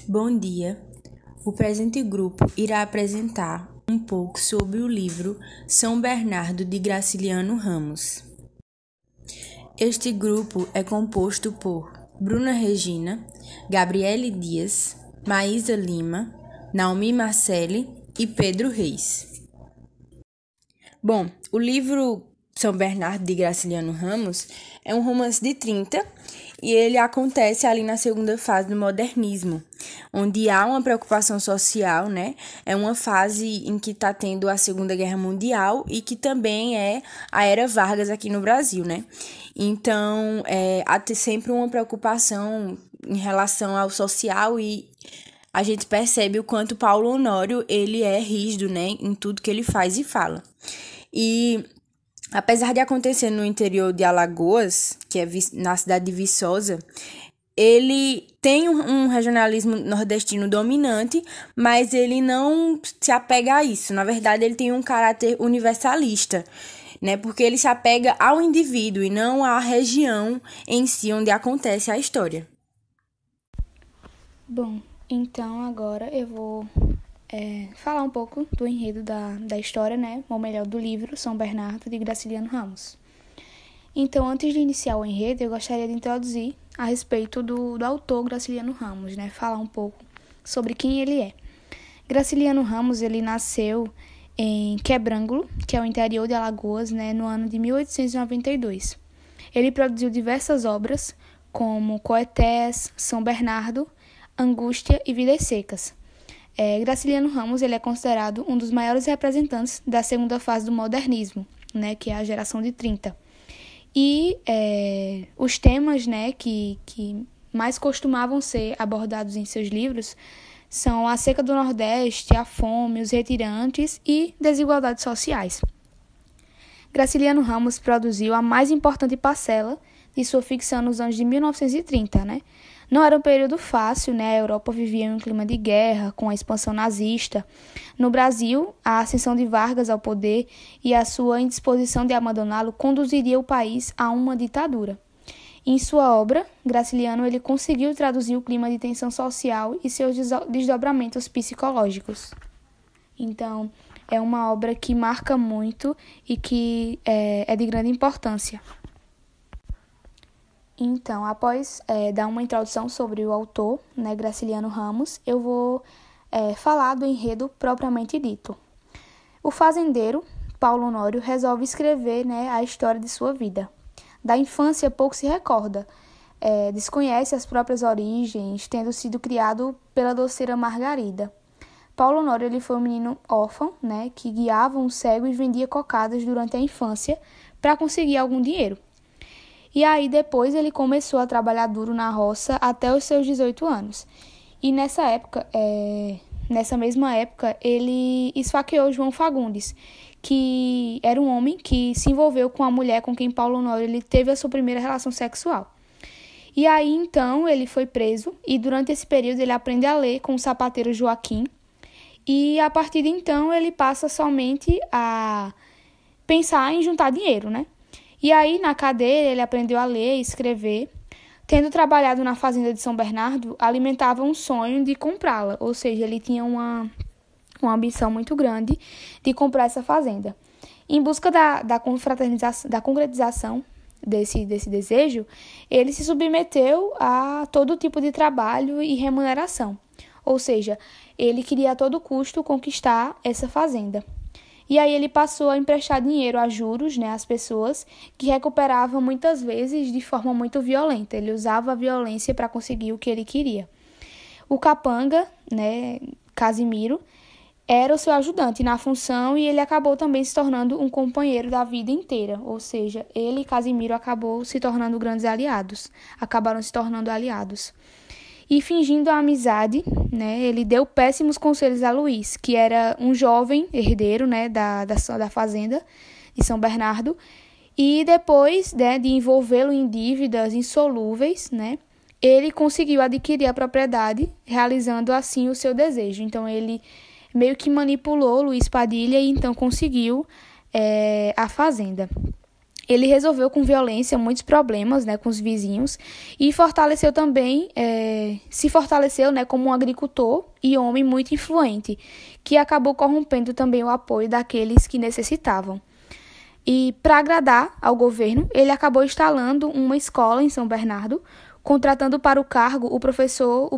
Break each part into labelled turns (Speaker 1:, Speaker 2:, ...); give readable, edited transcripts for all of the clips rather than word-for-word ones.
Speaker 1: Bom dia! O presente grupo irá apresentar um pouco sobre o livro São Bernardo de Graciliano Ramos. Este grupo é composto por Bruna Regina, Gabriele Dias, Maísa Lima, Naomi Marcelli e Pedro Reis. Bom, o livro São Bernardo de Graciliano Ramos é um romance de 30 e ele acontece ali na segunda fase do modernismo, onde há uma preocupação social, né? É uma fase em que está tendo a Segunda Guerra Mundial e que também é a Era Vargas aqui no Brasil, né? Então, há sempre uma preocupação em relação ao social e a gente percebe o quanto Paulo Honório ele é rígido, né? Em tudo que ele faz e fala. E apesar de acontecer no interior de Alagoas, que é na cidade de Viçosa, ele tem um regionalismo nordestino dominante, mas ele não se apega a isso. Na verdade, ele tem um caráter universalista, né? Porque ele se apega ao indivíduo e não à região em si onde acontece a história.
Speaker 2: Bom, então agora eu vou falar um pouco do enredo da história, né? Ou melhor, do livro São Bernardo de Graciliano Ramos. Então, antes de iniciar o enredo, eu gostaria de introduzir a respeito do autor Graciliano Ramos, né? Falar um pouco sobre quem ele é. Graciliano Ramos, ele nasceu em Quebrangulo, que é o interior de Alagoas, né? No ano de 1892. Ele produziu diversas obras, como Coetés, São Bernardo, Angústia e Vidas Secas. Graciliano Ramos ele é considerado um dos maiores representantes da segunda fase do modernismo, né, que é a geração de 30. E os temas, né, que mais costumavam ser abordados em seus livros são a seca do Nordeste, a fome, os retirantes e desigualdades sociais. Graciliano Ramos produziu a mais importante parcela de sua ficção nos anos de 1930, né? Não era um período fácil, né? A Europa vivia em um clima de guerra, com a expansão nazista. No Brasil, a ascensão de Vargas ao poder e a sua indisposição de abandoná-lo conduziria o país a uma ditadura. Em sua obra, Graciliano ele conseguiu traduzir o clima de tensão social e seus desdobramentos psicológicos. Então, é uma obra que marca muito e que é de grande importância. Então, após dar uma introdução sobre o autor, né, Graciliano Ramos, eu vou falar do enredo propriamente dito. O fazendeiro, Paulo Honório, resolve escrever, né, a história de sua vida. Da infância, pouco se recorda. Desconhece as próprias origens, tendo sido criado pela doceira Margarida. Paulo Honório ele foi um menino órfão, né, que guiava um cego e vendia cocadas durante a infância para conseguir algum dinheiro. E aí depois ele começou a trabalhar duro na roça até os seus 18 anos. E nessa mesma época, ele esfaqueou João Fagundes, que era um homem que se envolveu com a mulher com quem Paulo Honório ele teve a sua primeira relação sexual. E aí então ele foi preso e durante esse período ele aprende a ler com o sapateiro Joaquim. E a partir de então ele passa somente a pensar em juntar dinheiro, né? E aí, na cadeia, ele aprendeu a ler e escrever. Tendo trabalhado na fazenda de São Bernardo, alimentava um sonho de comprá-la. Ou seja, ele tinha uma ambição muito grande de comprar essa fazenda. Em busca da concretização desse desejo, ele se submeteu a todo tipo de trabalho e remuneração. Ou seja, ele queria a todo custo conquistar essa fazenda. E aí ele passou a emprestar dinheiro a juros, né, às pessoas que recuperavam muitas vezes de forma muito violenta. Ele usava a violência para conseguir o que ele queria. O capanga, né, Casimiro, era o seu ajudante na função e ele acabou também se tornando um companheiro da vida inteira. Ou seja, ele e Casimiro acabaram se tornando aliados. E fingindo a amizade, né, ele deu péssimos conselhos a Luiz, que era um jovem herdeiro, né, da fazenda de São Bernardo. E depois, né, de envolvê-lo em dívidas insolúveis, né, ele conseguiu adquirir a propriedade, realizando assim o seu desejo. Então, ele meio que manipulou Luiz Padilha e então conseguiu a fazenda. ele resolveu com violência muitos problemas, né, com os vizinhos e fortaleceu também, se fortaleceu, né, como um agricultor e homem muito influente, que acabou corrompendo também o apoio daqueles que necessitavam. E para agradar ao governo, ele acabou instalando uma escola em São Bernardo, contratando para o cargo o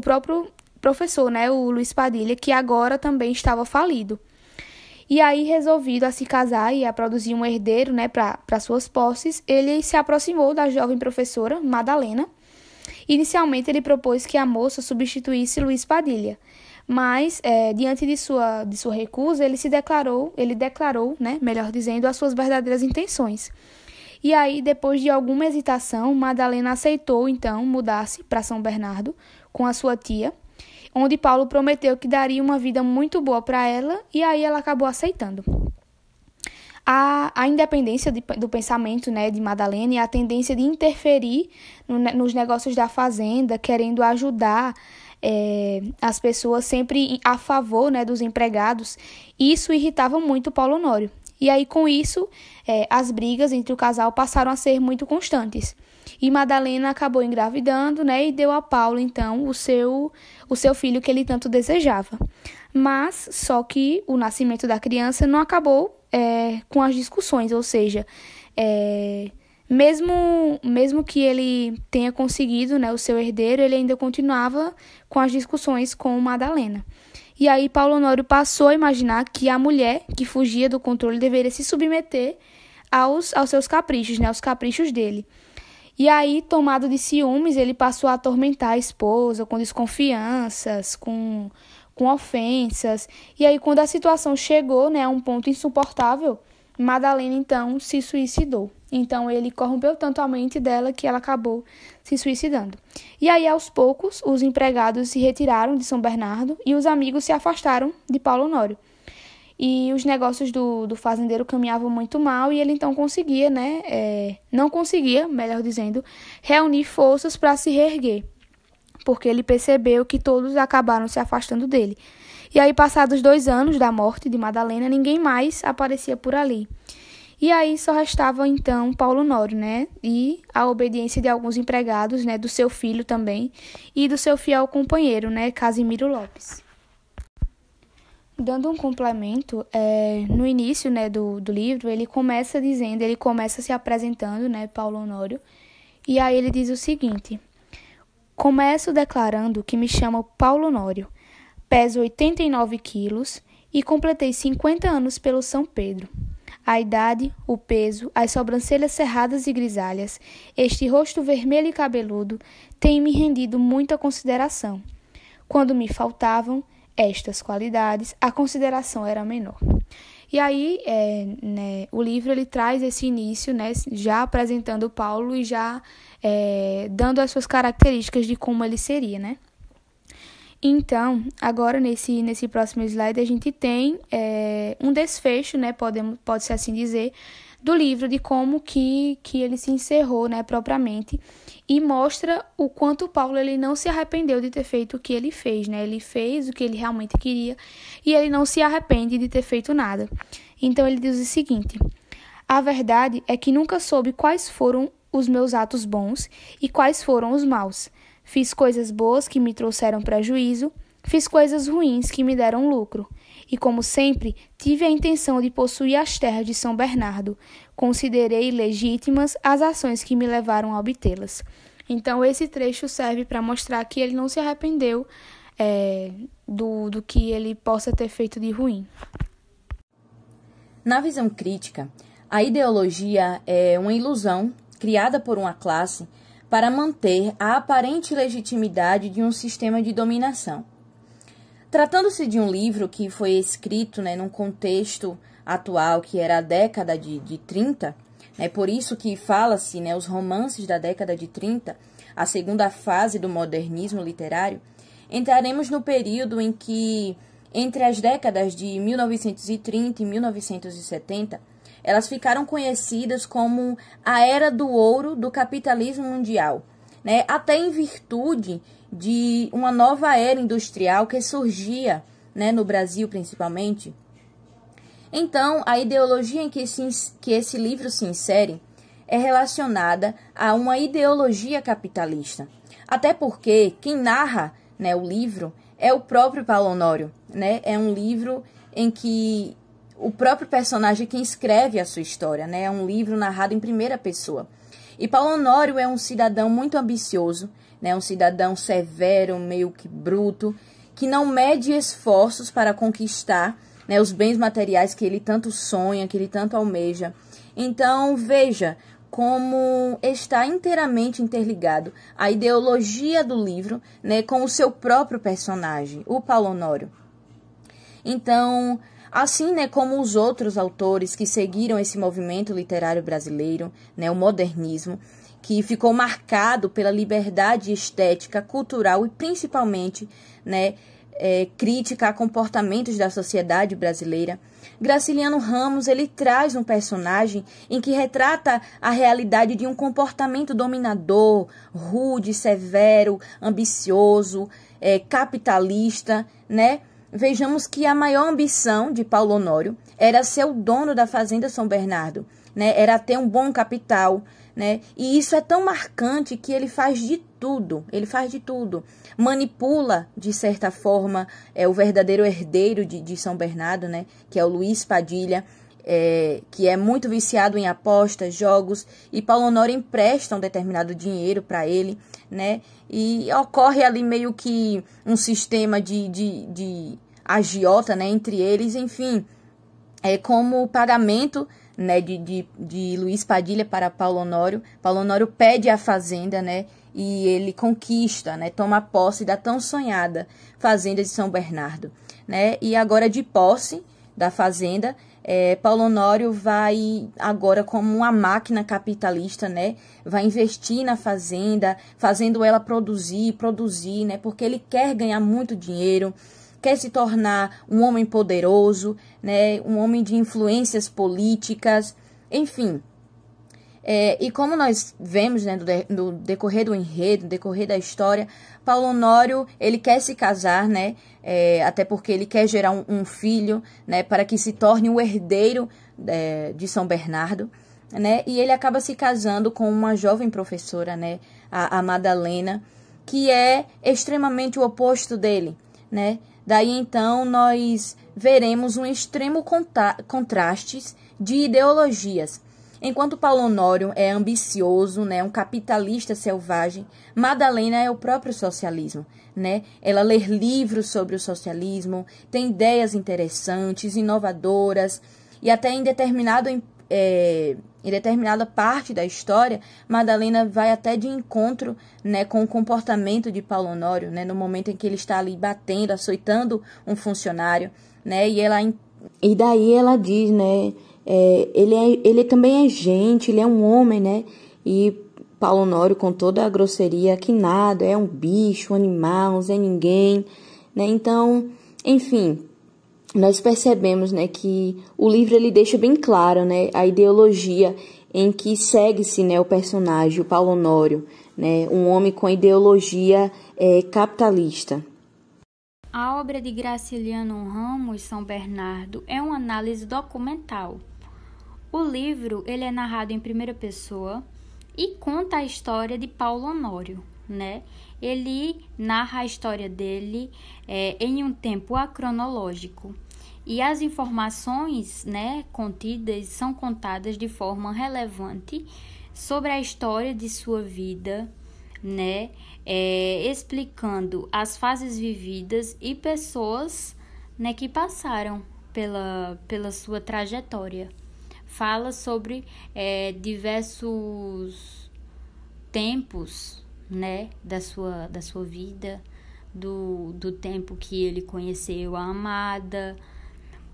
Speaker 2: próprio professor, né, o Luiz Padilha, que agora também estava falido. E aí, resolvido a se casar e a produzir um herdeiro, né, para suas posses, ele se aproximou da jovem professora Madalena. Inicialmente, ele propôs que a moça substituísse Luiz Padilha, mas, diante de sua recusa, ele declarou, né, melhor dizendo, as suas verdadeiras intenções. E aí, depois de alguma hesitação, Madalena aceitou, então, mudar-se para São Bernardo com a sua tia, onde Paulo prometeu que daria uma vida muito boa para ela, e aí ela acabou aceitando. A independência do pensamento, né, de Madalena e a tendência de interferir nos negócios da fazenda, querendo ajudar as pessoas sempre a favor, né, dos empregados, isso irritava muito Paulo Honório. E aí, com isso, as brigas entre o casal passaram a ser muito constantes. E Madalena acabou engravidando, né, e deu a Paulo, então, o seu filho que ele tanto desejava. Mas, só que o nascimento da criança não acabou com as discussões, ou seja, mesmo que ele tenha conseguido, né, o seu herdeiro, ele ainda continuava com as discussões com Madalena. E aí Paulo Honório passou a imaginar que a mulher que fugia do controle deveria se submeter aos seus caprichos, né, aos caprichos dele. E aí, tomado de ciúmes, ele passou a atormentar a esposa com desconfianças, com ofensas. E aí, quando a situação chegou, né, a um ponto insuportável, Madalena, então, se suicidou. Então, ele corrompeu tanto a mente dela que ela acabou se suicidando. E aí, aos poucos, os empregados se retiraram de São Bernardo e os amigos se afastaram de Paulo Honório. E os negócios do fazendeiro caminhavam muito mal e ele então conseguia, né, não conseguia, melhor dizendo, reunir forças para se reerguer, porque ele percebeu que todos acabaram se afastando dele. E aí, passados 2 anos da morte de Madalena, ninguém mais aparecia por ali. E aí só restava então Paulo Honório, né, e a obediência de alguns empregados, né, do seu filho também e do seu fiel companheiro, né, Casimiro Lopes. Dando um complemento, no início, né, do livro, ele começa se apresentando, né, Paulo Honório, e aí ele diz o seguinte: começo declarando que me chamo Paulo Honório, peso 89 quilos e completei 50 anos pelo São Pedro. A idade, o peso, as sobrancelhas cerradas e grisalhas, este rosto vermelho e cabeludo têm me rendido muita consideração. Quando me faltavam estas qualidades, a consideração era menor. E aí, né, o livro ele traz esse início, né, já apresentando Paulo e já dando as suas características de como ele seria, né? Então, agora nesse próximo slide a gente tem um desfecho, né, pode-se assim dizer, do livro, de como que ele se encerrou, né, propriamente, e mostra o quanto Paulo ele não se arrependeu de ter feito o que ele fez, né? Ele fez o que ele realmente queria e ele não se arrepende de ter feito nada. Então ele diz o seguinte: a verdade é que nunca soube quais foram os meus atos bons e quais foram os maus. Fiz coisas boas que me trouxeram prejuízo, fiz coisas ruins que me deram lucro. E, como sempre, tive a intenção de possuir as terras de São Bernardo. Considerei legítimas as ações que me levaram a obtê-las. Então, esse trecho serve para mostrar que ele não se arrependeu do que ele possa ter feito de ruim.
Speaker 1: Na visão crítica, a ideologia é uma ilusão criada por uma classe para manter a aparente legitimidade de um sistema de dominação. Tratando-se de um livro que foi escrito, né, num contexto atual, que era a década de 30, né, por isso que fala-se, né, os romances da década de 30, a segunda fase do modernismo literário, entraremos no período em que, entre as décadas de 1930 e 1970, elas ficaram conhecidas como a Era do Ouro do capitalismo mundial, né, até em virtude de uma nova era industrial que surgia, né, no Brasil principalmente. Então, a ideologia em que esse livro se insere é relacionada a uma ideologia capitalista. Até porque quem narra, né, o livro é o próprio Paulo Honório, né? É um livro em que o próprio personagem é quem escreve a sua história, né? É um livro narrado em primeira pessoa. E Paulo Honório é um cidadão muito ambicioso, né? Um cidadão severo, meio que bruto, que não mede esforços para conquistar, né, os bens materiais que ele tanto sonha, que ele tanto almeja. Então, veja como está inteiramente interligado a ideologia do livro, né, com o seu próprio personagem, o Paulo Honório. Então, assim, né, como os outros autores que seguiram esse movimento literário brasileiro, né, o modernismo, que ficou marcado pela liberdade estética, cultural e principalmente, né, crítica a comportamentos da sociedade brasileira, Graciliano Ramos ele traz um personagem em que retrata a realidade de um comportamento dominador, rude, severo, ambicioso, capitalista, né? Vejamos que a maior ambição de Paulo Honório era ser o dono da fazenda São Bernardo, né? Era ter um bom capital, né? E isso é tão marcante que ele faz de tudo, manipula, de certa forma, o verdadeiro herdeiro de São Bernardo, né? Que é o Luiz Padilha, que é muito viciado em apostas, jogos, e Paulo Honório empresta um determinado dinheiro para ele, né? E ocorre ali meio que um sistema de agiota, né, entre eles, enfim, como pagamento, né, de Luiz Padilha para Paulo Honório. Paulo Honório pede a fazenda, né, e ele conquista, né, toma posse da tão sonhada fazenda de São Bernardo, né, e agora de posse da fazenda, Paulo Honório vai agora como uma máquina capitalista, né, vai investir na fazenda, fazendo ela produzir, né, porque ele quer ganhar muito dinheiro, quer se tornar um homem poderoso, né, um homem de influências políticas, enfim. E como nós vemos, né, no decorrer do enredo, no decorrer da história, Paulo Honório, ele quer se casar, né, até porque ele quer gerar um filho, né, para que se torne o herdeiro de São Bernardo, né, e ele acaba se casando com uma jovem professora, né, a Madalena, que é extremamente o oposto dele, né. Daí, então, nós veremos um extremo contrastes de ideologias. Enquanto Paulo Honório é ambicioso, né, um capitalista selvagem, Madalena é o próprio socialismo, né? Ela lê livros sobre o socialismo, tem ideias interessantes, inovadoras, e até em determinada parte da história, Madalena vai até de encontro, né, com o comportamento de Paulo Honório, né, no momento em que ele está ali batendo, açoitando um funcionário, né, e daí ela diz, né, ele também é gente, ele é um homem, né, e Paulo Honório, com toda a grosseria, que nada, é um bicho, um animal, não é ninguém, né, então, enfim, nós percebemos, né, que o livro ele deixa bem claro, né, a ideologia em que segue-se, né, o personagem, o Paulo Honório, né, um homem com ideologia capitalista.
Speaker 3: A obra de Graciliano Ramos, São Bernardo, é uma análise documental. O livro ele é narrado em primeira pessoa e conta a história de Paulo Honório, né? Ele narra a história dele em um tempo acronológico. E as informações, né, contidas são contadas de forma relevante sobre a história de sua vida, né, explicando as fases vividas e pessoas, né, que passaram pela sua trajetória. Fala sobre diversos tempos, né, da sua vida, do tempo que ele conheceu a amada,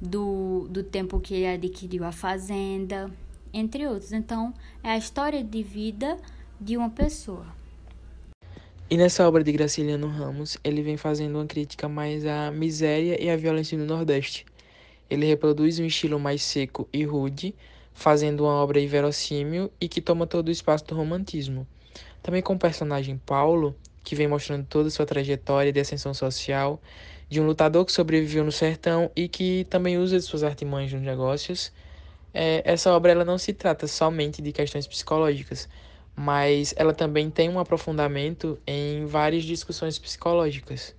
Speaker 3: do tempo que ele adquiriu a fazenda, entre outros. Então, é a história de vida de uma pessoa.
Speaker 4: E nessa obra de Graciliano Ramos, ele vem fazendo uma crítica mais à miséria e à violência no Nordeste. Ele reproduz um estilo mais seco e rude, fazendo uma obra inverossímil e que toma todo o espaço do romantismo. Também com o personagem Paulo, que vem mostrando toda a sua trajetória de ascensão social, de um lutador que sobreviveu no sertão e que também usa de suas artimanhas nos negócios, essa obra ela não se trata somente de questões psicológicas, mas ela também tem um aprofundamento em várias discussões psicológicas.